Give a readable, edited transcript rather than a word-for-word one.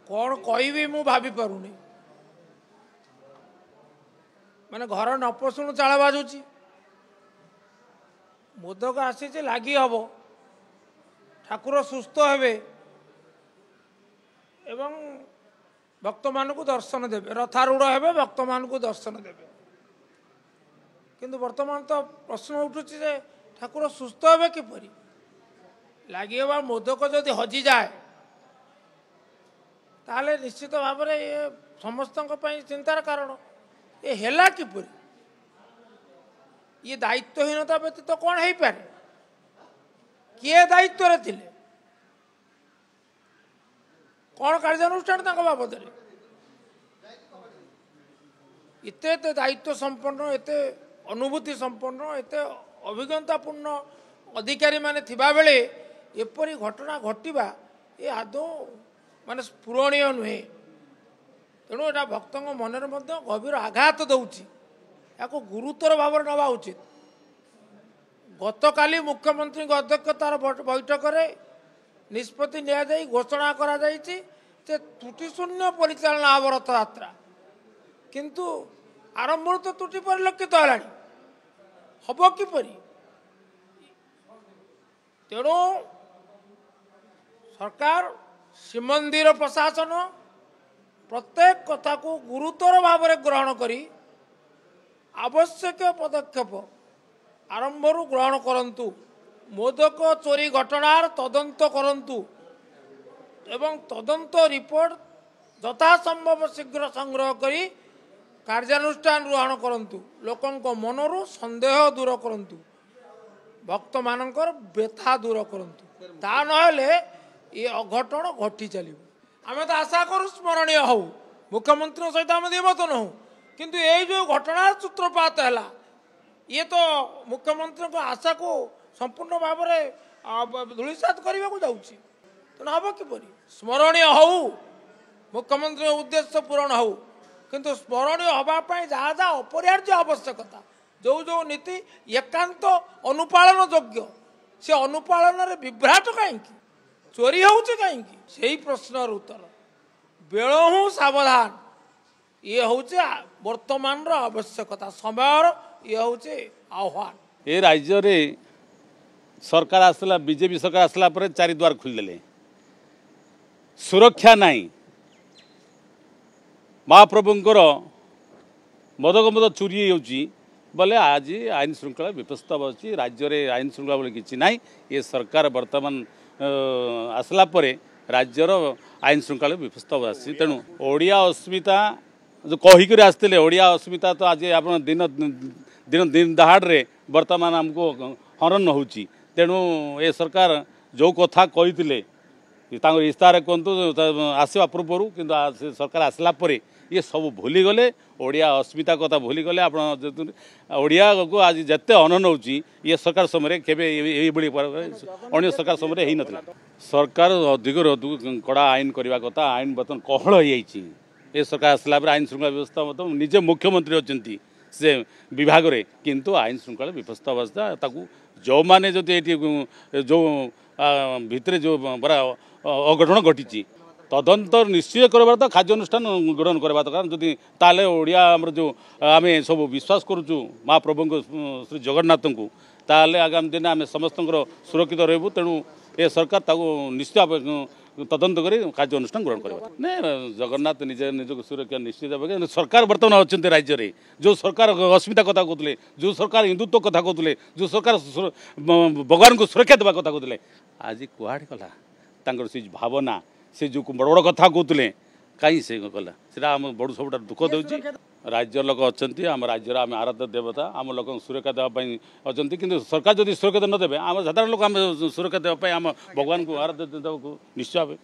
कौन कहि मु भाभी पारुनी माने घर न पशुणु चाल बाजुची मोदक आसी लगी हम ठाकुर सुस्थ हेबे एवं भक्त मान को दर्शन देवे रथारूढ़ हेबे भक्त मान को दर्शन देवे किंतु वर्तमान तो प्रश्न उठुची जे ठाकुर सुस्थ हेबे किपरि लगी मोदक जदि हजि जाए ताले निश्चित भाव में ये समस्त चिंतार कारण ये हेला किपरि ये दायित्वहीनता व्यतीत तो कौन हो पारे किए दायित्व रे थिले कौन कार्यानुष्ठान बाबद एते दायित्व संपन्न एते अनुभूति संपन्न एते अभिज्ञतापूर्ण अधिकारी माने थिबा बेले एपरी घटना घटिबा ये आदौ माने स्फुरणीय नुहे तेणु यहाँ भक्त मनरे गभीर आघात दौची या गुरुतर भाव नवा उचित गतकाली मुख्यमंत्री अध्यक्षतार बैठक में निष्पत्ति नि घोषणा करा त्रुटिशून्य परिचालना हम रथ यात्रा किंतु आरंभ तो त्रुटि परिलक्षित है हम किपरि तेणु सरकार श्रीमंदिर प्रशासन प्रत्येक कथा को गुरुतर भाव में ग्रहण करी आवश्यक पदक्षेप आरंभ ग्रहण करंतु मोदक चोरी घटनार तदंत करंतु एवं तदंत रिपोर्ट यथासंभव शीघ्र संग्रह करी कार्यानुष्ठान ग्रहण करंतु लोकंक मनरु संदेह दूर करंतु भक्त मानकर व्यथा दूर करंतु ता नहेले ये अघटन घटी चलिबो आमे तो आशा करू स्मरणीय हो मुख्यमंत्री सहित आम दिमत नहु किंतु ये जो घटना सूत्रपात है ये तो मुख्यमंत्री आशा को संपूर्ण भाव में धूलिसात करने को जाऊँगी तेना हम किपरि स्मरणीय हो मुख्यमंत्री उद्देश्य पूरण हो किंतु स्मरणीय होगापाई जहाँ जहाँ अपरिहार्य आवश्यकता जो जो नीति एकांत अनुपालन योग्य से अनुपालन विभ्राट कहीं चोरी होउछि कहीं से प्रश्न उत्तर बेलू सावधान ये हूँ वर्तमान आवश्यकता समय ये हूँ आह्वान ए राज्य रे सरकार आसला बीजेपी सरकार आसला पर चारि द्वार खोलदेले सुरक्षा नहीं महाप्रभुंकर मदक मद चोरी होची बोले आज आईन श्रृंखला विपस्त अच्छी राज्य में आईन श्रृंखला बोले किसी ना ये सरकार वर्तमान आसला परे राज्यर आईन श्रृंखला विपस्त आसी तेणु ओडिया अस्मिता जो कहीकर आसते ओडिया अस्मिता तो आज आप दिन दिन दिन दहाड़े वर्तमान आमको हरण होची तेणु ये सरकार जो कथा कही इस्तार कहतु आसवा पूर्वर कि सरकार आसला परे ये सब भूली गले ओडिया अस्मिता कथा भूली गले आप ओडिया को आज जिते अनन होची ये सरकार समय केवे अन्य सरकार समय हो ना सरकार अधिक कड़ा आईन करने कथा आईन बर्तमान कहल हो ये सरकार आसला आईन श्रृंखला व्यवस्था मतलब निजे मुख्यमंत्री अच्छा से विभाग रे किंतु आईन श्रृंखला विपस्त अवस्था ताकू जो माने जो भितर जो बड़ा अघटन घटी तदंत निश्चय करवा तो खाद्यानुष्ठान ग्रहण करवा दरकार जदि ताले ओडिया आमर जो आम सब विश्वास करुचु महाप्रभु श्री जगन्नाथ को ताले आगामी दिन आम समस्त सुरक्षित रहबू तेणु ये सरकार ताकू निश्चय तदंत कर कार्यानुष्ठान ग्रहण करवा नहीं जगन्नाथ निजे निज सुरक्षा निश्चित सरकार बर्तमान अच्छा राज्य में जो सरकार अस्मिता कथा कहते जो सरकार हिंदुत्व कथा कहते जो सरकार भगवान को सुरक्षा देवा कथा कहते आज कुआड़े गला से भावना से जो बड़ बड़ कथा कहते कहीं से कला से आम बड़ सब दुख दूसरी राज्य लोक अच्छा आम राज्य आम आराध्य देवता आम लोक सुरक्षा देवाई अच्छा कि सरकार जब सुरक्षा न देवे आम साधारण लोक आम सुरक्षा देवाई आम भगवान को आराध्य देवा निश्चय